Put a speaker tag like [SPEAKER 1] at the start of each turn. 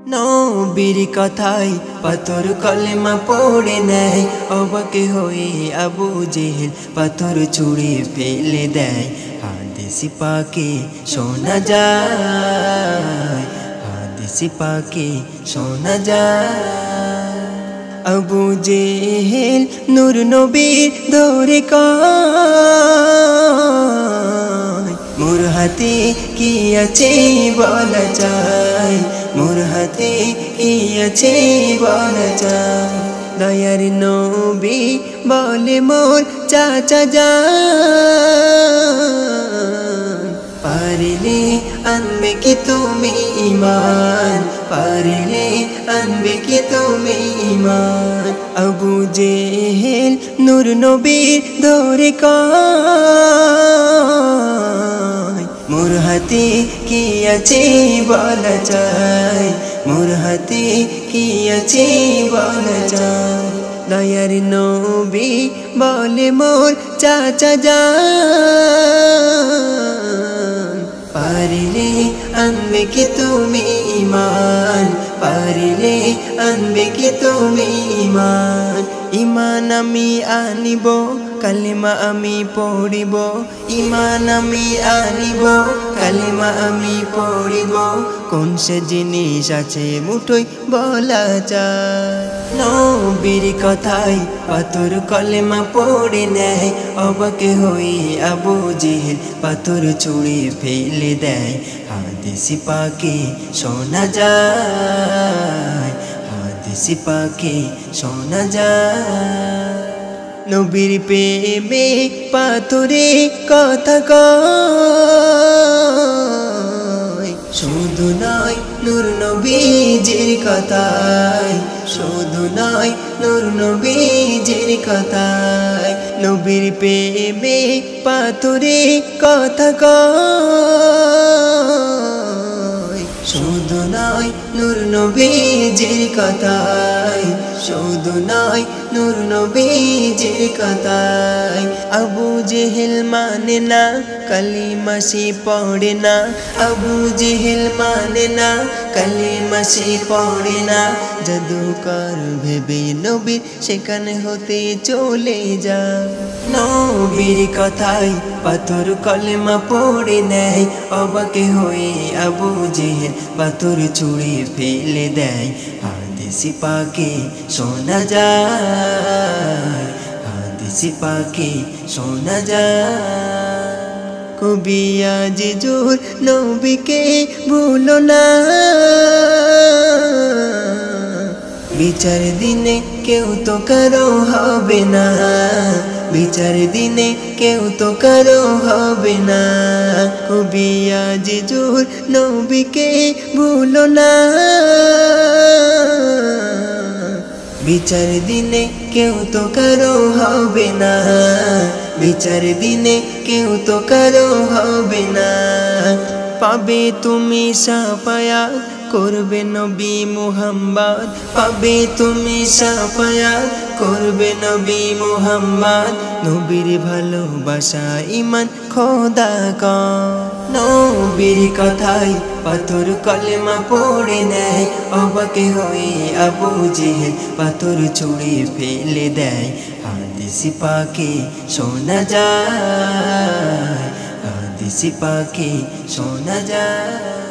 [SPEAKER 1] নবীর কথায় পাথর কলেমা পড়ে নেয়, অবাক হয়ে আবু জেহেল পাথর ছুঁড়ে ফেলে দেয়। হাদিস পাকে শোনা যায়, হাদিস পাকে শোনা যায়, আবু জেহেল নূর নবীর ধরে কয়, মোর হাতে কি আছে বলা যায়, মোর হাতে কি আছে বলা যায়। দয়ার নবী বলে মোর চাচা যান, পারিলে আনবে কি তুমি ঈমান, পারিলে আনবে কি তুমি ঈমান। আবু জেহেল নূর নবীর ধরে কয়, মোর হাতে কি আছে বলা যায়, মোর হাতে কি আছে বলা যায়। দয়ার নবী বলে মোর চাচা যান, পারিলে আনবে কি তুমি ঈমান, পারিলে আনবে কি তুমি ঈমান। ঈমান আমি আনিব, কালিমা আমি পড়িব, ঈমান আমি আনিব, কালিমা আমি পড়িব। কোন সে জিনিস আছে মুঠোয় বলা যায়। নবীর কথায় পাথর কলেমা পড়ে নেয়, অবাক হয়ে আবু জেহেল পাথর ছুঁড়ে ফেলে দেয়। হাদিস পাকে শোনা যায়, হাদিস পাকে শোনা যায়, নবীর প্রেমে পাথরে কথা কয়। শুধু নয় নূর নবীজির কথায়, শুধু নয় নূর নবীজির কথায়, নবীর প্রেমে পাথরে কথা কয়। শুধু নয় নূর নবীজির কথায়, শুধু নয় নূর নবীজির কথায়। আবু জেহেল মানে না কালিমা সে পড়ে না, আবু জেহেল মানে না কালিমা সে পড়ে না। জাদুকর ভেবে নবীর সেখানে হতে চলে যা। নবীর কথায় পাথর কলেমা পড়ে নেয়, অবাক হয়ে আবু জেহেল পাথর ছুঁড়ে ফেলে দেয়। হাদিস পাকে শোনা যায়, হাদিস পাকে শোনা যায়, কবি আজ জোর নবীকে ভুলো না। বিচার দিনে কেউ তো কারো হবে না, বিচার দিনে কেউ তো কারো হবে না। কবি আজ জোর নবীকে ভুলো না, বিচার দিনে কেউ তো কারো হবে না, বিচার দিনে কেউ তো কারো হবে না। পাবে তুমি সাফায়াত করবে নবী মুহাম্মদ, পাবে তুমি সাফায়াত করবে নবী মুহাম্মদ। নবীর ভালোবাসা ঈমান খোদা কা। নবীর কথায় পাথর কলেমা পড়ে নেয়, অবাক হয়ে আবু জেহেল পাথর ছুঁড়ে ফেলে দেয়। হাদিস পাকে শোনা যায়, হাদিস পাকে শোনা যায়।